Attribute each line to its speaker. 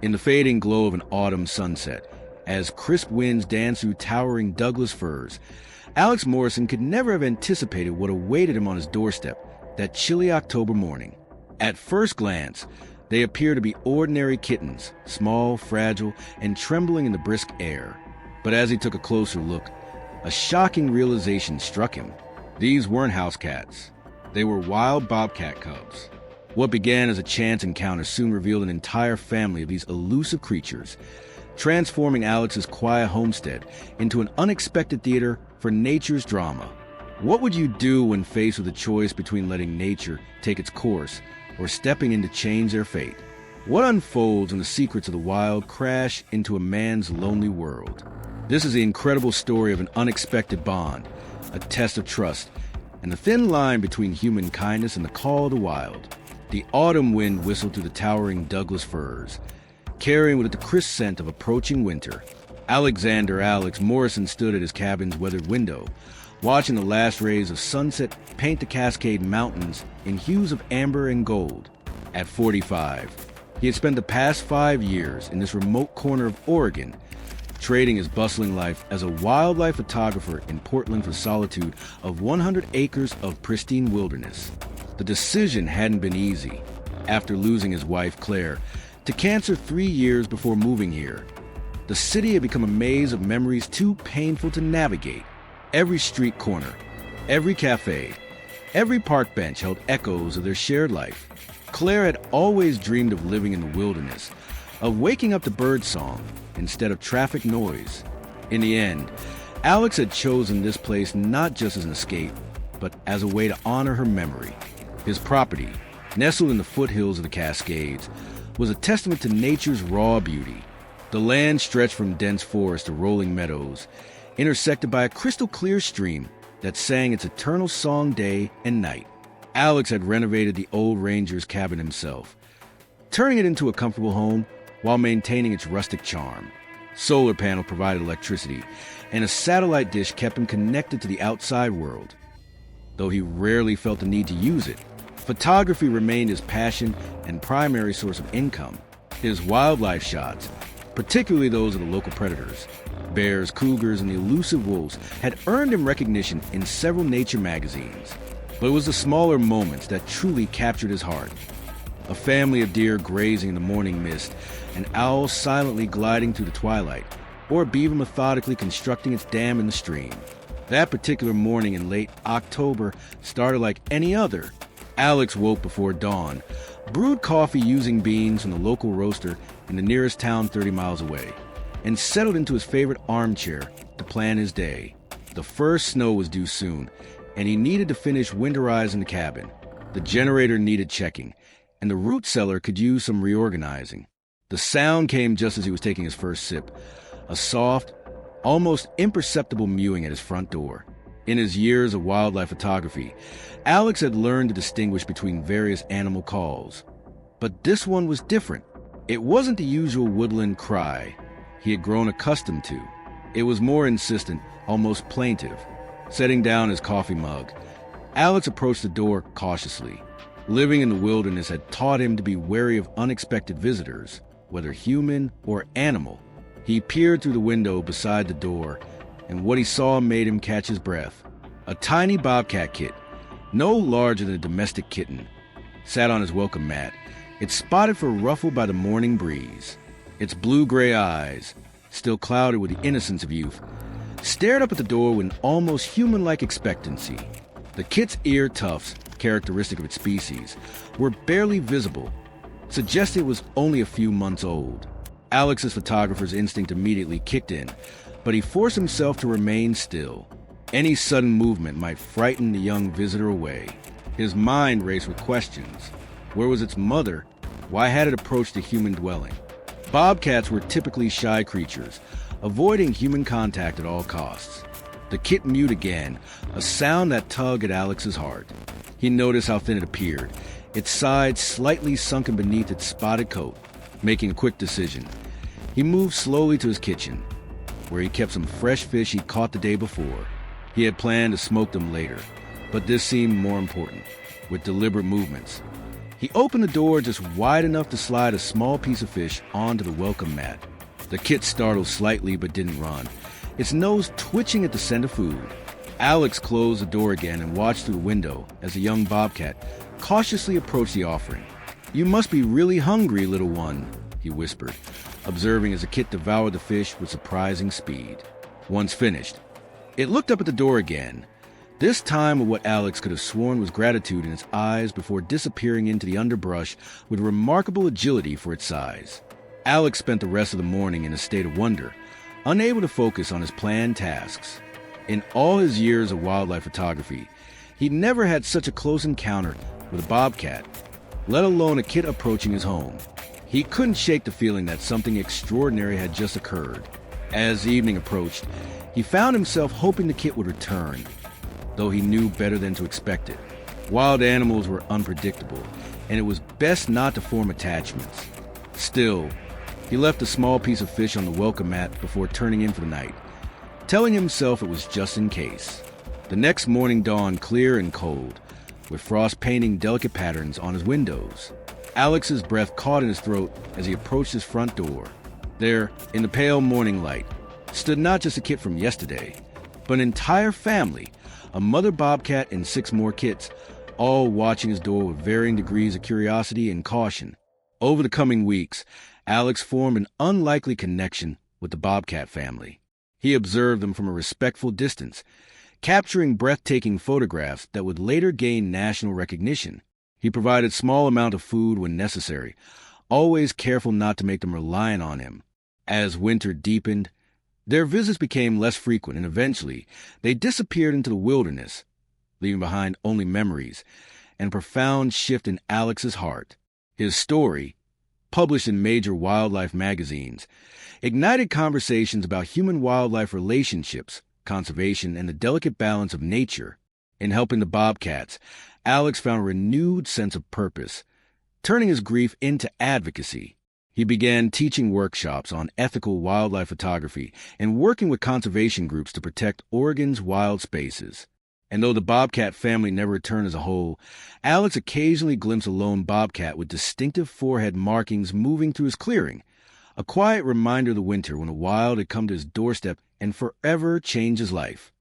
Speaker 1: In the fading glow of an autumn sunset, as crisp winds danced through towering Douglas firs, Alex Morrison could never have anticipated what awaited him on his doorstep that chilly October morning. At first glance, they appear to be ordinary kittens, small, fragile, and trembling in the brisk air. But as he took a closer look, a shocking realization struck him. These weren't house cats. They were wild bobcat cubs. What began as a chance encounter soon revealed an entire family of these elusive creatures, transforming Alex's quiet homestead into an unexpected theater for nature's drama. What would you do when faced with a choice between letting nature take its course or stepping in to change their fate? What unfolds when the secrets of the wild crash into a man's lonely world? This is the incredible story of an unexpected bond, a test of trust, and the thin line between human kindness and the call of the wild. The autumn wind whistled through the towering Douglas firs, carrying with it the crisp scent of approaching winter. Alexander Alex Morrison stood at his cabin's weathered window, watching the last rays of sunset paint the Cascade Mountains in hues of amber and gold. At 45, he had spent the past 5 years in this remote corner of Oregon, trading his bustling life as a wildlife photographer in Portland for solitude of 100 acres of pristine wilderness. The decision hadn't been easy. After losing his wife, Claire, to cancer 3 years before moving here, the city had become a maze of memories too painful to navigate. Every street corner, every cafe, every park bench held echoes of their shared life. Claire had always dreamed of living in the wilderness, of waking up to birdsong instead of traffic noise. In the end, Alex had chosen this place not just as an escape, but as a way to honor her memory. His property, nestled in the foothills of the Cascades, was a testament to nature's raw beauty. The land stretched from dense forest to rolling meadows, intersected by a crystal-clear stream that sang its eternal song day and night. Alex had renovated the old ranger's cabin himself, turning it into a comfortable home while maintaining its rustic charm. Solar panel provided electricity, and a satellite dish kept him connected to the outside world. Though he rarely felt the need to use it, photography remained his passion and primary source of income. His wildlife shots, particularly those of the local predators, bears, cougars, and the elusive wolves, had earned him recognition in several nature magazines. But it was the smaller moments that truly captured his heart. A family of deer grazing in the morning mist, an owl silently gliding through the twilight, or a beaver methodically constructing its dam in the stream. That particular morning in late October started like any other. Alex woke before dawn, brewed coffee using beans from the local roaster in the nearest town 30 miles away, and settled into his favorite armchair to plan his day. The first snow was due soon, and he needed to finish winterizing the cabin. The generator needed checking, and the root cellar could use some reorganizing. The sound came just as he was taking his first sip, a soft, almost imperceptible mewing at his front door. In his years of wildlife photography, Alex had learned to distinguish between various animal calls. But this one was different. It wasn't the usual woodland cry he had grown accustomed to. It was more insistent, almost plaintive. Setting down his coffee mug, Alex approached the door cautiously. Living in the wilderness had taught him to be wary of unexpected visitors, whether human or animal. He peered through the window beside the door, and what he saw made him catch his breath. A tiny bobcat kit, no larger than a domestic kitten, sat on his welcome mat, its spotted fur ruffled by the morning breeze. Its blue-gray eyes, still clouded with the innocence of youth, stared up at the door with an almost human-like expectancy. The kit's ear tufts, characteristic of its species, were barely visible, suggesting it was only a few months old. Alex's photographer's instinct immediately kicked in, but he forced himself to remain still. Any sudden movement might frighten the young visitor away. His mind raced with questions. Where was its mother? Why had it approached a human dwelling? Bobcats were typically shy creatures, avoiding human contact at all costs. The kit mewed again, a sound that tugged at Alex's heart. He noticed how thin it appeared, its sides slightly sunken beneath its spotted coat. Making a quick decision, he moved slowly to his kitchen, where he kept some fresh fish he'd caught the day before. He had planned to smoke them later, but this seemed more important. With deliberate movements, He opened the door just wide enough to slide a small piece of fish onto the welcome mat. The kit startled slightly but didn't run, its nose twitching at the scent of food. Alex closed the door again and watched through the window as the young bobcat cautiously approached the offering. "You must be really hungry, little one," he whispered, observing as the kit devoured the fish with surprising speed. Once finished, it looked up at the door again, this time with what Alex could have sworn was gratitude in its eyes before disappearing into the underbrush with remarkable agility for its size. Alex spent the rest of the morning in a state of wonder, unable to focus on his planned tasks. In all his years of wildlife photography, he'd never had such a close encounter with a bobcat, let alone a kit approaching his home. He couldn't shake the feeling that something extraordinary had just occurred. As the evening approached, he found himself hoping the kit would return, though he knew better than to expect it. Wild animals were unpredictable, and it was best not to form attachments. Still, he left a small piece of fish on the welcome mat before turning in for the night, telling himself it was just in case. The next morning dawned clear and cold, with frost painting delicate patterns on his windows. Alex's breath caught in his throat as he approached his front door. There, in the pale morning light, stood not just a kit from yesterday, but an entire family, a mother bobcat and 6 more kits, all watching his door with varying degrees of curiosity and caution. Over the coming weeks, Alex formed an unlikely connection with the bobcat family. He observed them from a respectful distance, capturing breathtaking photographs that would later gain national recognition. He provided small amount of food when necessary, always careful not to make them reliant on him. As winter deepened, their visits became less frequent, and eventually they disappeared into the wilderness, leaving behind only memories and a profound shift in Alex's heart. His story, published in major wildlife magazines, ignited conversations about human-wildlife relationships, conservation, and the delicate balance of nature. In helping the bobcats, Alex found a renewed sense of purpose, turning his grief into advocacy. He began teaching workshops on ethical wildlife photography and working with conservation groups to protect Oregon's wild spaces. And though the bobcat family never returned as a whole, Alex occasionally glimpsed a lone bobcat with distinctive forehead markings moving through his clearing, a quiet reminder of the winter when the wild had come to his doorstep and forever changed his life.